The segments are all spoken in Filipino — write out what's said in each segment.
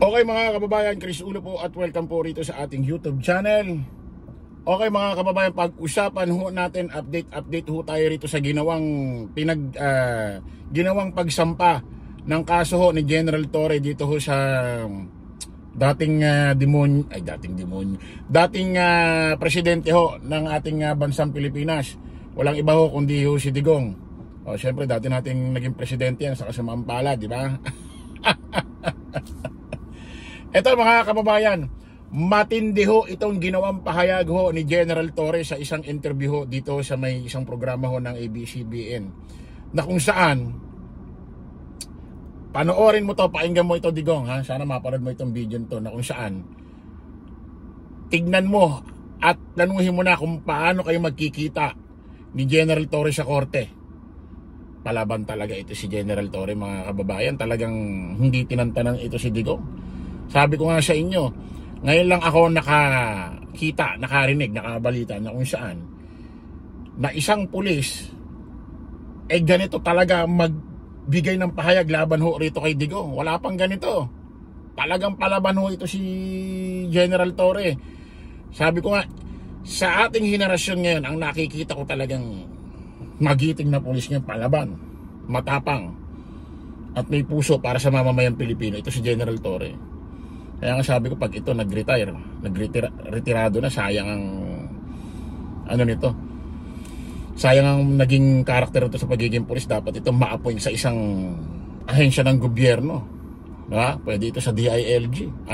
Okay mga kababayan, Chris Ulo po at welcome po rito sa ating YouTube channel. Okay mga kababayan, pag-usapan ho natin, update ho tayo rito sa ginawang pagsampa ng kaso ho ni General Torre dito ho sa dating presidente ho ng ating bansang Pilipinas. Walang iba ho kundi ho si Digong. O syempre dati nating naging presidente yan sa kasamaang palad, di ba? Ito mga kababayan, matindi ho itong ginawang pahayag ho ni General Torre sa isang interview ho dito sa may isang programa ho ng ABS-CBN, na kung saan, panoorin mo to, pakinggan mo ito Digong, ha? Sana mapanood mo itong video nito, na kung saan tignan mo at tanuhin mo na kung paano kayo magkikita ni General Torre sa korte. Palaban talaga ito si General Torre mga kababayan, talagang hindi tinantanang ito si Digong. Sabi ko nga sa inyo, ngayon lang ako nakakita, nakarinig, nakabalita na kung saan na isang pulis ganito talaga magbigay ng pahayag laban ho rito kay Digong. Wala pang ganito. Talagang palaban ho ito si General Torre. Sabi ko nga, sa ating henerasyon ngayon, ang nakikita ko talagang magiting na pulis ngayon, palaban, matapang, at may puso para sa mamamayang Pilipino. Ito si General Torre. Kaya nga sabi ko, pag ito retirado na, sayang ang sayang ang naging karakter ito sa pagiging pulis. Dapat ito ma-appoint sa isang ahensya ng gobyerno, diba? Pwede ito sa DILG.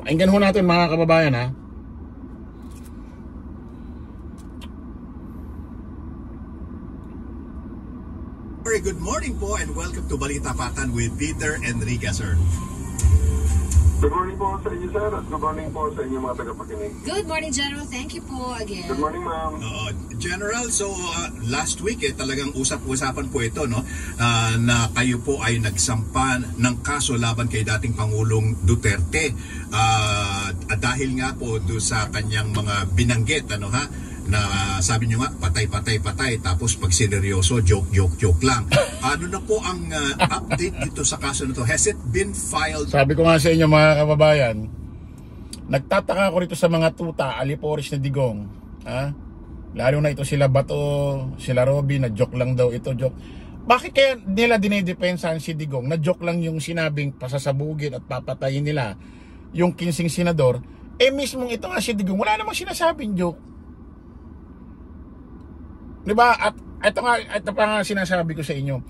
Pakinggan ho natin mga kababayan, ha. Very good morning po and welcome to Balita Patan with Peter Enriquez, sir. Good morning po sa inyo, sir, at good morning po sa inyo mga tagapakinig. Good morning, General. Thank you po again. Good morning, ma'am. General, so last week talagang usap-usapan po ito, no, na kayo po ay nagsampa ng kaso laban kay dating Pangulong Duterte dahil nga po do sa kanyang mga binanggit, na sabi nyo nga, patay, tapos pag sineryoso, joke lang. Ano na po ang update dito sa kaso na to? Has it been filed? Sabi ko nga sa inyo mga kababayan, nagtataka ako rito sa mga tuta, aliporis na Digong, ha? Lalo na ito sila Bato, sila Robby, na joke lang daw ito, joke. Bakit kaya nila dinidepensahan si Digong na joke lang yung sinabing pasasabugin at papatayin nila yung 15 senador? Mismong ito nga si Digong, wala namang sinasabing joke. Diba? At ito pa nga sinasabi ko sa inyo.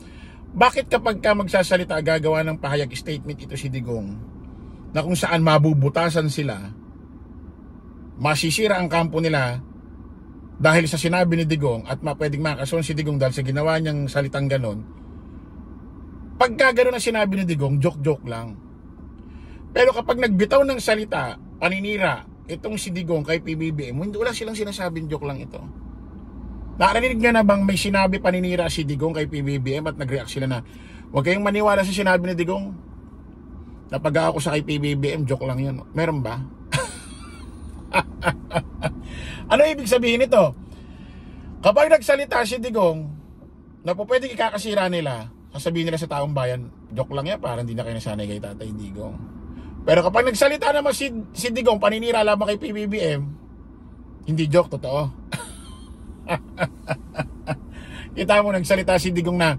Bakit kapag ka magsasalita, gagawa ng pahayag statement ito si Digong, na kung saan mabubutasan sila, masisira ang kampo nila dahil sa sinabi ni Digong, at pwedeng makasuhan si Digong dahil sa ginawa niyang salitang ganon. Pagka ganon ang sinabi ni Digong, joke lang. Pero kapag nagbitaw ng salita, paninira itong si Digong kay PBBM, wala silang sinasabing joke lang ito. Narinig nyo na bang may sinabi paninira si Digong kay PBBM at nag-react sila na huwag kayong maniwala sa sinabi ni Digong, napag ako sa kay PBBM, joke lang yun? Meron ba? Ano ibig sabihin nito? Kapag nagsalita si Digong na po pwedeng ikakasira nila, sasabihin nila sa taong bayan, joke lang yan, parang hindi na kayo nasanay kay Tatay Digong. Pero kapag nagsalita naman si Digong paninira lamang kay PBBM, hindi joke, totoo. Kita mo, nagsalita si Digong na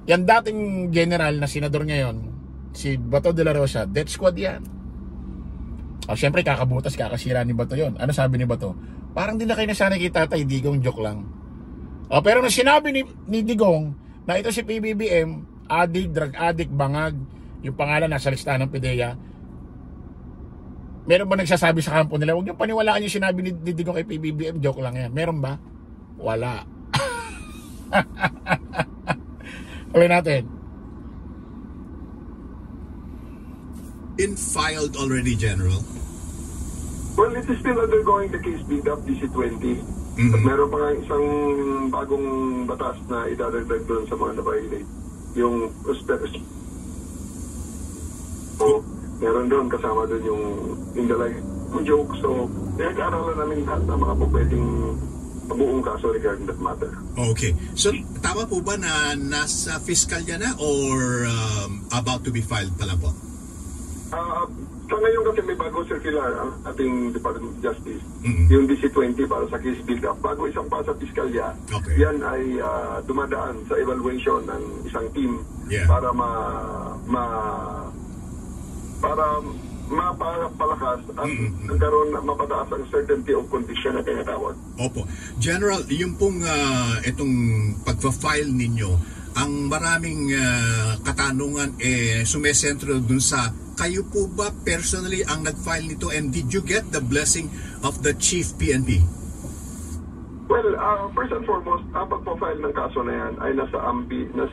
yan dating general na senador ngayon, si Bato de la Rosa, death squad yan. Siyempre kakabutas, kakasira ni Bato yon. Ano sabi ni Bato? Parang din na kayo nasanay kay Tatay Digong, joke lang. Pero na sinabi ni Digong na ito si PBBM, addict, drug addict, bangag, yung pangalan nasa listahan ng PDEA, meron ba nagsasabi sa kampo nila, huwag niyong paniwalaan yung sinabi ni Digong kay PBBM, joke lang yan? Meron ba? Wala. Ulit natin. Been filed already, General? Well, it is still undergoing the case beat-up, DC-20. At meron pa nga isang bagong batas na idadagdag doon sa mga na-violate. Yung meron doon, kasama doon yung indalay joke. So, nag-aaralan namin lahat ng mga pwedeng buong kaso regarding that matter. Okay. So, tama po ba na nasa fiskalya na or about to be filed pa lang po? Sa ngayon kasi may bago circular ang ating Department of Justice, yung DC-20 para sa case build-up. Bago isang pa sa piskalya, yan ay dumadaan sa evaluation ng isang team para mapapalakas at nagkaroon na mapataas ang certainty of conviction na tinatawag. Opo. General, yung pong itong pagpa-file ninyo, ang maraming katanungan sumesentro dun sa kayo po ba personally ang nag-file nito, and did you get the blessing of the Chief PNP? Well, first and foremost, ang pagpa-file ng kaso na yan ay nasa ambit ng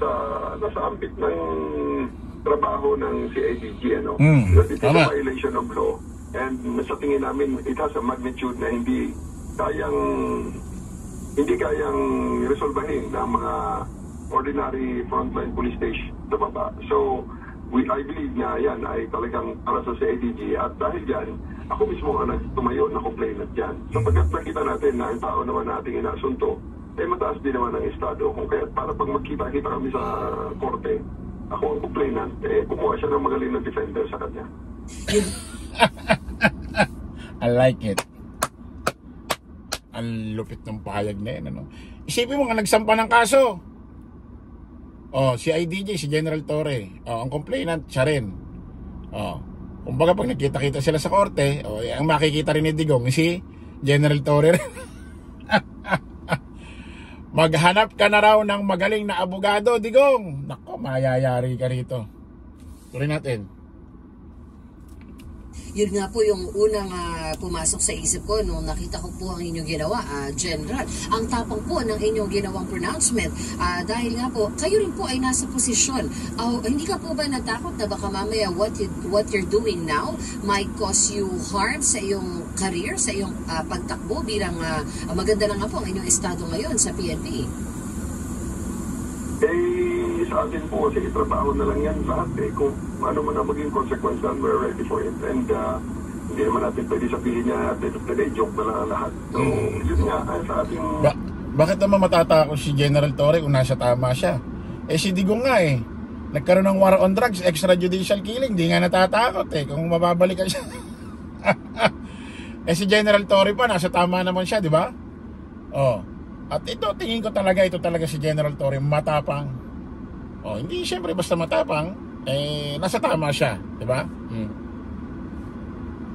trabaho ng CIDG, ano? Because it is a violation of law, and sa tingin namin it has a magnitude na hindi kayang resolbahin ng mga ordinary frontline police station sa baba. So, I believe na yan ay talagang para sa CIDG, at dahil dyan, ako mismo ang tumayo na complainant dyan. Sapagkat nakita natin na ang tao naman nating inasunto, mataas din naman ang estado. Kung kaya para pag magkita-kita kami sa korte, ako ang complainant, kumuha siya ng magaling na defender sa kanya. I like it. Ang lupit ng pahayag na yun, ano? Isipin mo nga nagsampa ng kaso. Si IDJ, si General Torre. Ang complainant, siya rin. Kumbaga pag nakita-kita sila sa korte, ang makikita rin ni Digong, si General Torre. Maghanap ka na raw ng magaling na abogado, Digong. Nako, mayayari ka rito. Tuloy natin. Yun nga po yung unang pumasok sa isip ko nung nakita ko po ang inyong ginawa, General. Ang tapang po ng inyong ginawang pronouncement, dahil nga po, kayo rin po ay nasa posisyon. Hindi ka po ba natakot na baka mamaya what you're doing now might cause you harm sa iyong career, sa iyong pagtakbo bilang maganda lang nga po ang inyong estado ngayon sa PNP? Sa atin po kasi trabaho na lang yan lahat kung ano man ang maging consequence, we're ready for it, and hindi naman natin pwede sabihin niya at the end of the day, joke na lang ang lahat. So yun nga sa ating bakit naman matatakot si General Torre kung nasa tama siya? Si Digong nga nagkaroon ng war on drugs, extrajudicial killing, di nga natatakot kung mababalikan siya. Si General Torre pa nasa tama naman siya, di ba? At tingin ko talaga si General Torre matapang. Hindi siyempre basta matapang, nasa tama siya, di ba?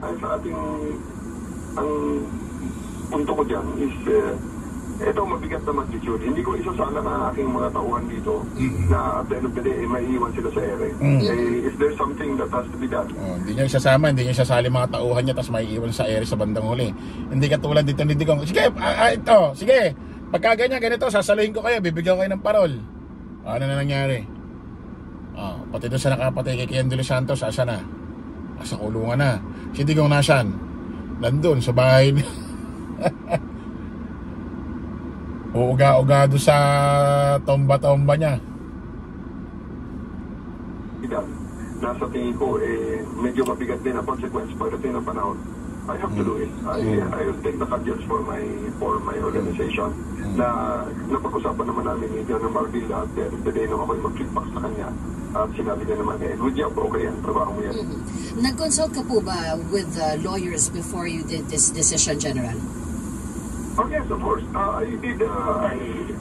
Sa ating ang punto ko dyan is ito mabigat na magnitude. Hindi ko isasala na aking mga tauhan dito na at the end of the day may iwan sila sa ere. Is there something that has to be done? Hindi niya isasama, hindi niya isasali mga tauhan niya tapos may iwan sa ere sa bandang huli. Hindi katulad dito ni Digong. Sige, sige. Pagka ganito, sasaluhin ko kayo, bibigyan ko kayo ng parol. Ano na nangyari? Pati doon sa nakapatay kay Kian de los Santos, asa na? Asa kulungan na. Si Digong nasan? Nandun sa bahay. Uuga-uga doon sa tomba-tomba niya. Nasa tingin ko, medyo mabigat din ang consequence pagdating ng panahon. I have to do it. I will take the cadence for my organization. Na napag-usapan naman namin ni General Marvilla at the day nung ako'y mag-feedback sa kanya. At sinabi niya naman, good job, okay yan, trabaho mo yan. Nag-consult ka po ba with lawyers before you did this decision, General? Oh yes, of course. I did.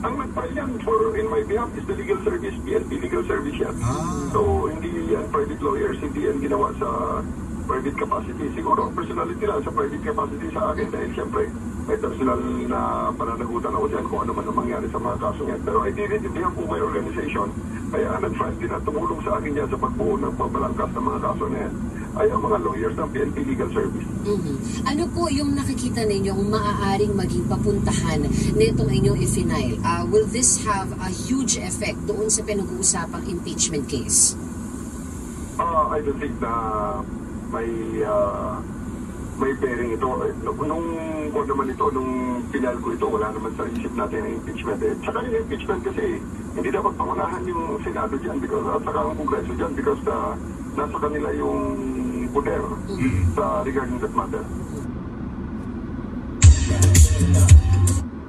Ang nag-file yan in my behalf is the legal service, PNP legal service yan. So, hindi yan private lawyers, hindi yan ginawa sa private capacity. Siguro, personality lang sa private capacity sa akin dahil siyempre may personal na pananagutan ako dyan kung ano man ang mangyari sa mga kaso yan. Pero I did it in behalf of my organization. Kaya nag-file din at tumulong sa akin yan sa pagbuo ng pagbalangkas ng mga kaso na yan ay ang mga lawyers ng PNP Legal Service. Ano po yung nakikita ninyong maaaring maging papuntahan nitong inyong i-final? Will this have a huge effect doon sa pinag-uusapang impeachment case? I don't think na may bearing ito. Nung final ko ito, wala naman sa isip natin ang impeachment. Tsaka yung impeachment kasi hindi dapat pangunahan yung Senado dyan at saka ang Kongreso dyan because nasa kanila yung poder sa regarding that matter.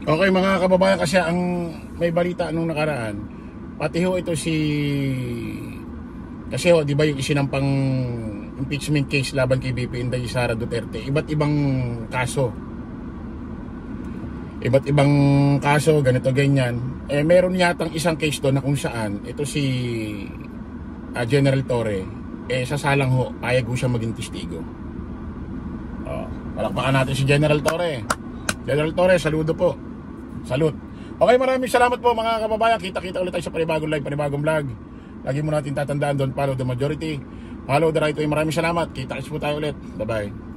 Okay mga kababayan, kasi ang may balita nung nakaraan, pati ho ito kasi di ba yung isinampang impeachment case laban kay BP Inday Sara Duterte. Iba't ibang kaso. Ganito ganyan. Meron yatang isang case doon na kung saan ito si General Torre sasalang ho, payag ho siya maging testigo. Palakpakan natin si General Torre. General Torre, saludo po. Salute. Okay, maraming salamat po mga kababayan. Kita-kita ulit tayo sa panibagong live, panibagong vlog. Lagi mo natin tatandaan doon, follow the majority, follow the right way. Maraming salamat. Kita-kits po tayo ulit. Bye-bye.